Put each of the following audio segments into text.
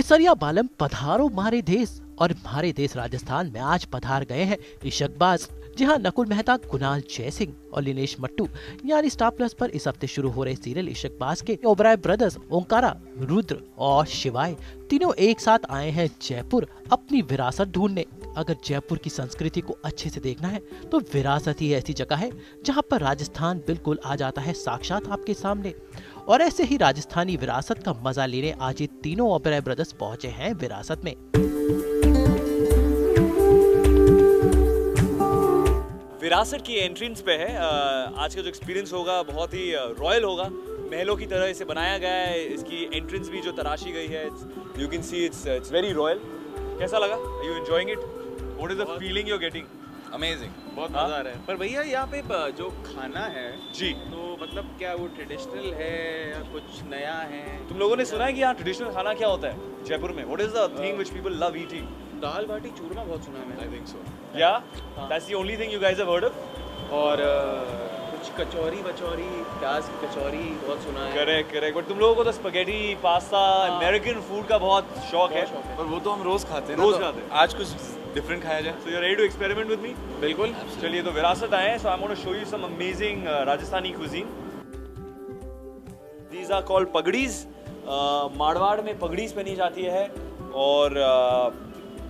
केसरिया बालम पधारो मारे देश। और हमारे देश राजस्थान में आज पधार गए हैं इशकबाज। जी हाँ, नकुल मेहता, कुणाल जयसिंह और लिनेश मट्टू यानी स्टार प्लस पर इस हफ्ते शुरू हो रहे सीरियल इशकबाज के ओबराय ब्रदर्स ओंकारा, रुद्र और शिवाय तीनों एक साथ आए हैं जयपुर अपनी विरासत ढूंढने। अगर जयपुर की संस्कृति को अच्छे से देखना है तो विरासत ही ऐसी जगह है जहाँ पर राजस्थान बिल्कुल आ जाता है साक्षात आपके सामने। और ऐसे ही राजस्थानी विरासत का मजा लेने आज ये तीनों ओबराय ब्रदर्स पहुंचे हैं विरासत में। विरासत की एंट्रेंस पे है। आज का जो एक्सपीरियंस होगा बहुत ही रॉयल होगा। महलों की तरह इसे बनाया गया है। इसकी एंट्रेंस भी जो तराशी गई है, you can see it's very royal. कैसा लगा? Are you enjoying it? What is the feeling you're getting? Amazing, बहुत मजा आ रहा है। पर भैया यहाँ पे जो खाना है जी, तो मतलब क्या वो ट्रेडिशनल है या कुछ नया है? तुम लोगों ने सुना है कि यहाँ ट्रेडिशनल खाना क्या होता है जयपुर में? What is the thing which people love eating? दाल बाटी चूरमा बहुत सुना है मैंने। I think so. Yeah, that's the only thing you guys have heard of? और कुछ कचौरी बचौरी, प्याज की कचौरी बहुत सुना है। Correct correct. बट तुम लोगों को तो स्पैगेटी, पास्ता, अमेरिकन फूड का बहुत शौक है। और वो तो हम रोज खाते हैं। रोज खाते हैं। आज कुछ डिफरेंट खाया जाए। So you're ready to experiment with me? बिल्कुल। चलिए तो विरासत आए हैं। So I'm going to show you some amazing Rajasthani cuisine. These are called पगड़ीज। Marwar में पगड़ीज पहनी जाती है और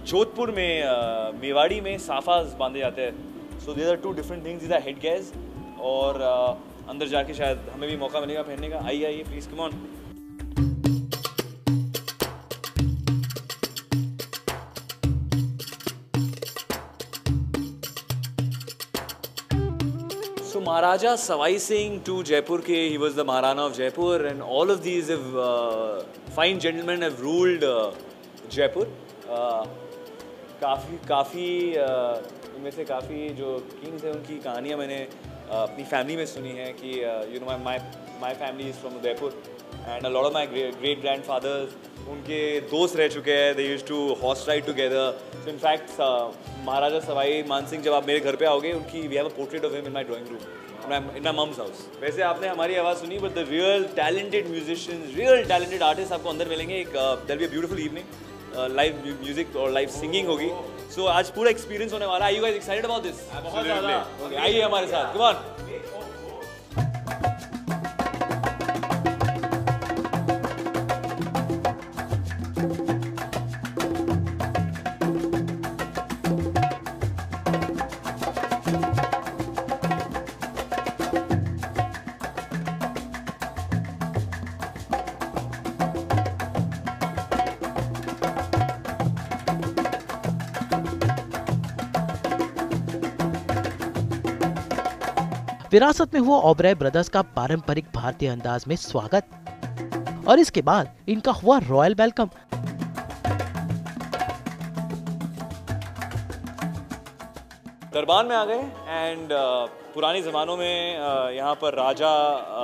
जोधपुर में मेवाड़ी में साफाज बांधे जाते हैं। So these are two different things. These are headgears और अंदर जाके शायद हमें भी मौका मिलेगा पहनने का। आइए आइए please, come on. So Maharaja Savai Singh to Jaipur ke, he was the Maharana of Jaipur and all of these have fine gentlemen have ruled Jaipur. काफ़ी इनमें से काफ़ी जो किंग्स हैं उनकी कहानियाँ मैंने अपनी फैमिली में सुनी है कि you know my family is from Udaipur and a lot of my great grandfathers उनके दोस्त रह चुके हैं। They used to horse ride together. So in fact Maharaja Sawai Man Singh जब आप मेरे घर पे आओगे उनकी we have a portrait of him in my drawing room in my mum's house. वैसे आपने हमारी आवाज़ सुनी but the real talented musicians, real talented artist आपको अंदर मिलेंगे। एक there be a beautiful evening, live music और लाइव सिंगिंग होगी। सो आज पूरा एक्सपीरियंस होने वाला है। You guys excited about this? बहुत ज़्यादा। आइए हमारे साथ, कम ऑन। विरासत में हुआ ओबराय ब्रदर्स का पारंपरिक भारतीय अंदाज में स्वागत और इसके बाद इनका हुआ रॉयल वेलकम। दरबार में आ गए एंड पुराने ज़मानों में यहाँ पर राजा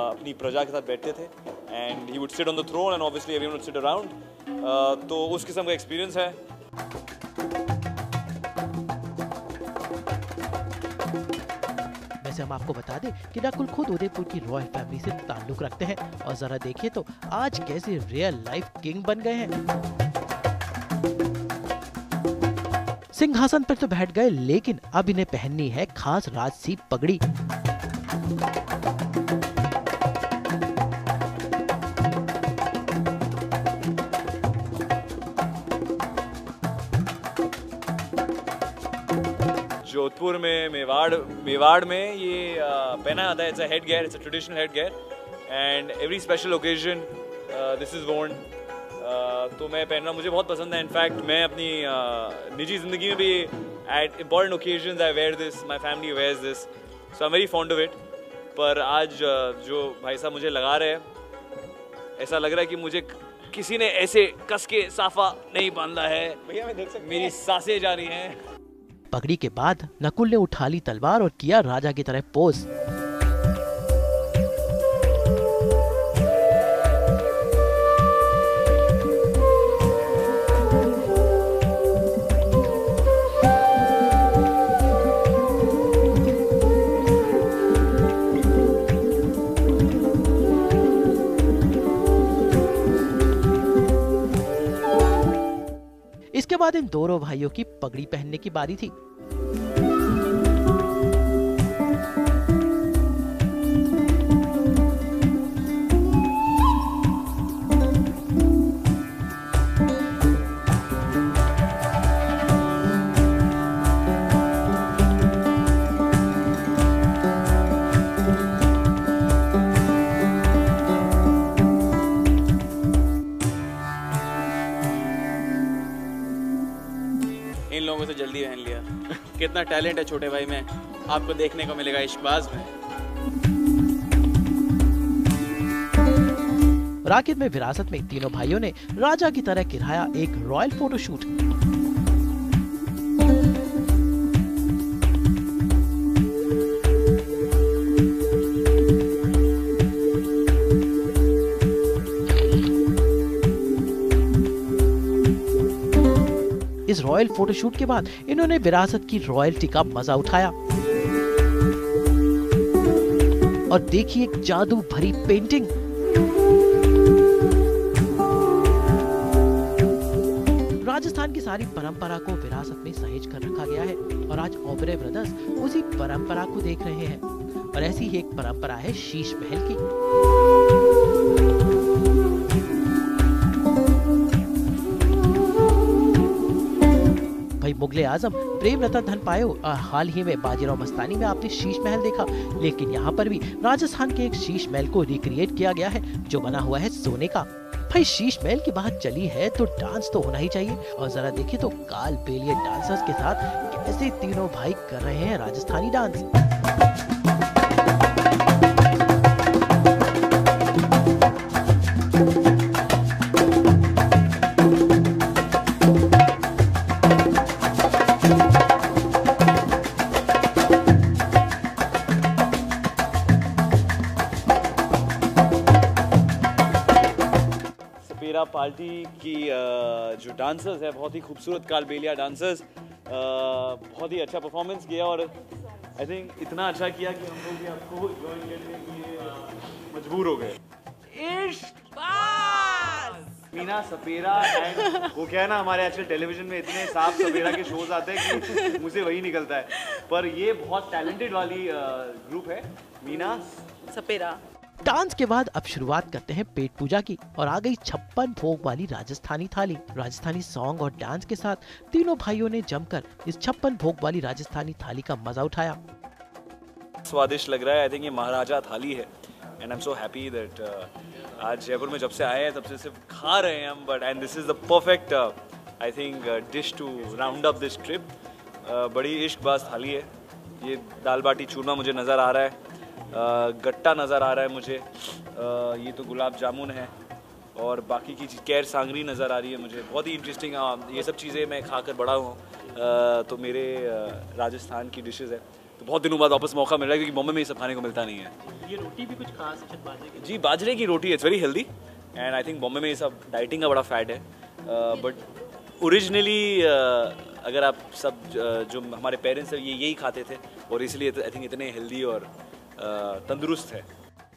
अपनी प्रजा के साथ बैठते थे and he would sit on the throne and obviously everyone would sit around. तो उस किस्म का एक्सपीरियंस है। वैसे हम आपको बता दें कि नकुल खुद उदयपुर की रॉयल फैमिली से ताल्लुक रखते हैं और जरा देखिए तो आज कैसे रियल लाइफ किंग बन गए हैं। सिंहासन पर तो बैठ गए लेकिन अब इन्हें पहननी है खास राजसी पगड़ी। जोधपुर में मेवाड़ में ये पहना जाता है। It's a head gear, it's a traditional head gear and every special occasion this is worn. तो मैं पहनना मुझे बहुत पसंद है। इनफैक्ट मैं अपनी निजी ज़िंदगी में भी at important occasions I wear this, my family wears this, so I am very fond of it. पर आज जो भाई साहब मुझे लगा रहे हैं, ऐसा लग रहा है कि मुझे किसी ने ऐसे कस के साफा नहीं बांधा है। भैया मैं देख सकता हूं मेरी सांसें जा रही हैं। पगड़ी के बाद नकुल ने उठा ली तलवार और किया राजा की तरह पोज। इसके बाद इन दोनों भाइयों की पगड़ी पहनने की बारी थी। इन लोगों से जल्दी पहन लिया। कितना टैलेंट है छोटे भाई में, आपको देखने को मिलेगा इश्कबाज में। राकिब में विरासत में तीनों भाइयों ने राजा की तरह किराया एक रॉयल फोटोशूट। इस रॉयल फोटोशूट के बाद इन्होंने विरासत की रॉयल्टी का मजा उठाया और देखिए एक जादू भरी पेंटिंग। राजस्थान की सारी परंपरा को विरासत में सहेज कर रखा गया है और आज ओबेरॉय ब्रदर्स उसी परंपरा को देख रहे हैं। और ऐसी ही एक परंपरा है शीश महल की। मुगले आजम प्रेम रतन धन पायो और हाल ही में बाजीराव मस्तानी में आपने शीश महल देखा, लेकिन यहाँ पर भी राजस्थान के एक शीश महल को रिक्रिएट किया गया है जो बना हुआ है सोने का। भाई शीश महल की बात चली है तो डांस तो होना ही चाहिए और जरा देखिए तो कालबेलिया डांसर्स के साथ कैसे तीनों भाई कर रहे हैं राजस्थानी डांस। पार्टी की जो डांसर्स है बहुत ही खूबसूरत कालबेलिया डांसर्स, बहुत ही अच्छा परफॉर्मेंस किया और आई थिंक इतना अच्छा किया कि हम लोग भी आपको ज्वाइन करने के लिए मजबूर हो गए। मीना सपेरा एंड वो क्या है ना, हमारे आजकल टेलीविजन में इतने साफ सपेरा के शोज आते हैं कि मुझे वही निकलता है, पर ये बहुत टैलेंटेड वाली ग्रुप है मीना सपेरा। डांस के बाद अब शुरुआत करते हैं पेट पूजा की और आ गई 56 भोग वाली राजस्थानी थाली। राजस्थानी सॉन्ग और डांस के साथ तीनों भाइयों ने जमकर इस 56 भोग वाली राजस्थानी थाली का मजा उठाया। स्वादिष्ट लग रहा है। आई थिंक ये महाराजा थाली है and I am so happy that आज जयपुर में जब से आए हैं तब से सिर्फ खा रहे हैं हम, but and this is the perfect I think dish to round up this trip. बड़ी इश्कबाज थाली है। ये दाल बाटी चूरमा मुझे नज़र आ रहा है, गट्टा नज़र आ रहा है मुझे, ये तो गुलाब जामुन है और बाकी की कैर सांगरी नज़र आ रही है मुझे। बहुत ही इंटरेस्टिंग, ये सब चीज़ें मैं खाकर बड़ा हूँ, तो मेरे राजस्थान की डिशेस है, तो बहुत दिनों बाद वापस मौका मिल रहा है क्योंकि बॉम्बे में ये सब खाने को मिलता नहीं है। ये रोटी भी कुछ खास है बाजरे की? जी बाजरे की रोटी, it's very healthy and I think Bombay में ये सब डाइटिंग का बड़ा फैट है, बट ओरिजिनली अगर आप सब जो हमारे पेरेंट्स हैं ये यही खाते थे और इसलिए आई थिंक इतने हेल्दी और तंदुरुस्त है।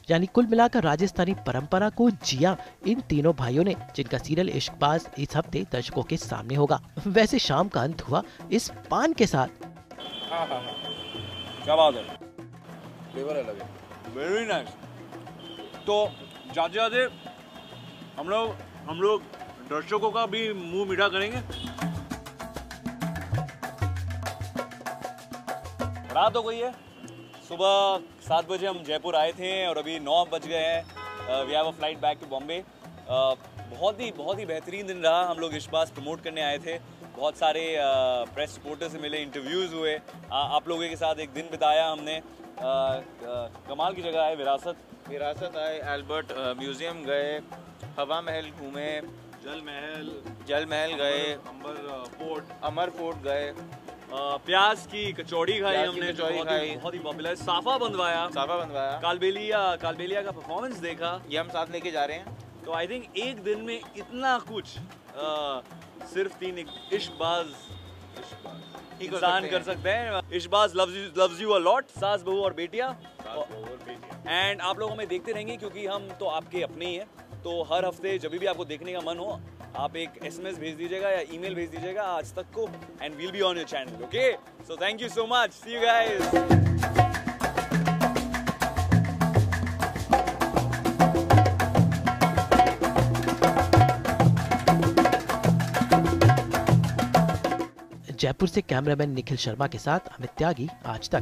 यानी कुल मिलाकर राजस्थानी परंपरा को जिया इन तीनों भाइयों ने, जिनका सीरियल इश्कबाज इस हफ्ते दर्शकों के सामने होगा। वैसे शाम का अंत हुआ इस पान के साथ। क्या बात है, फ्लेवर अलग है, वेरी नाइस। तो जाते जाते हम लोग दर्शकों का भी मुंह मीठा करेंगे। रात हो गई है, सुबह 7 बजे हम जयपुर आए थे और अभी 9 बज गए हैं। We have a flight back to Bombay. बहुत ही बेहतरीन दिन रहा। हम लोग इश्कबाज प्रमोट करने आए थे, बहुत सारे प्रेस रिपोर्टर से मिले, इंटरव्यूज़ हुए, आप लोगों के साथ एक दिन बिताया हमने। कमाल की जगह है विरासत आए, एल्बर्ट म्यूज़ियम गए, हवा महल घूमे, जल महल गए, अमर फोर्ट गए, प्याज की कचौड़ी खाई हमने, बहुत ही पॉपुलर। साफा बंधवाया, कालबेलिया का परफॉर्मेंस देखा, ये हम साथ लेके जा रहे हैं। तो आई थिंक एक दिन में इतना कुछ सिर्फ 3 इश्कबाज इंसान कर सकते हैं। Ishqbaaz loves you a lot, सास बहू और बेटियां, एंड आप लोग हमें देखते रहेंगे क्योंकि हम तो आपके अपने ही हैं। तो हर हफ्ते जब भी आपको देखने का मन हो आप एक SMS भेज दीजिएगा या ईमेल भेज दीजिएगा आज तक को, and we'll be on your channel. Okay, so thank you so much. See you guys. Jaipur से कैमरामैन निखिल शर्मा के साथ अमित त्यागी, आज तक.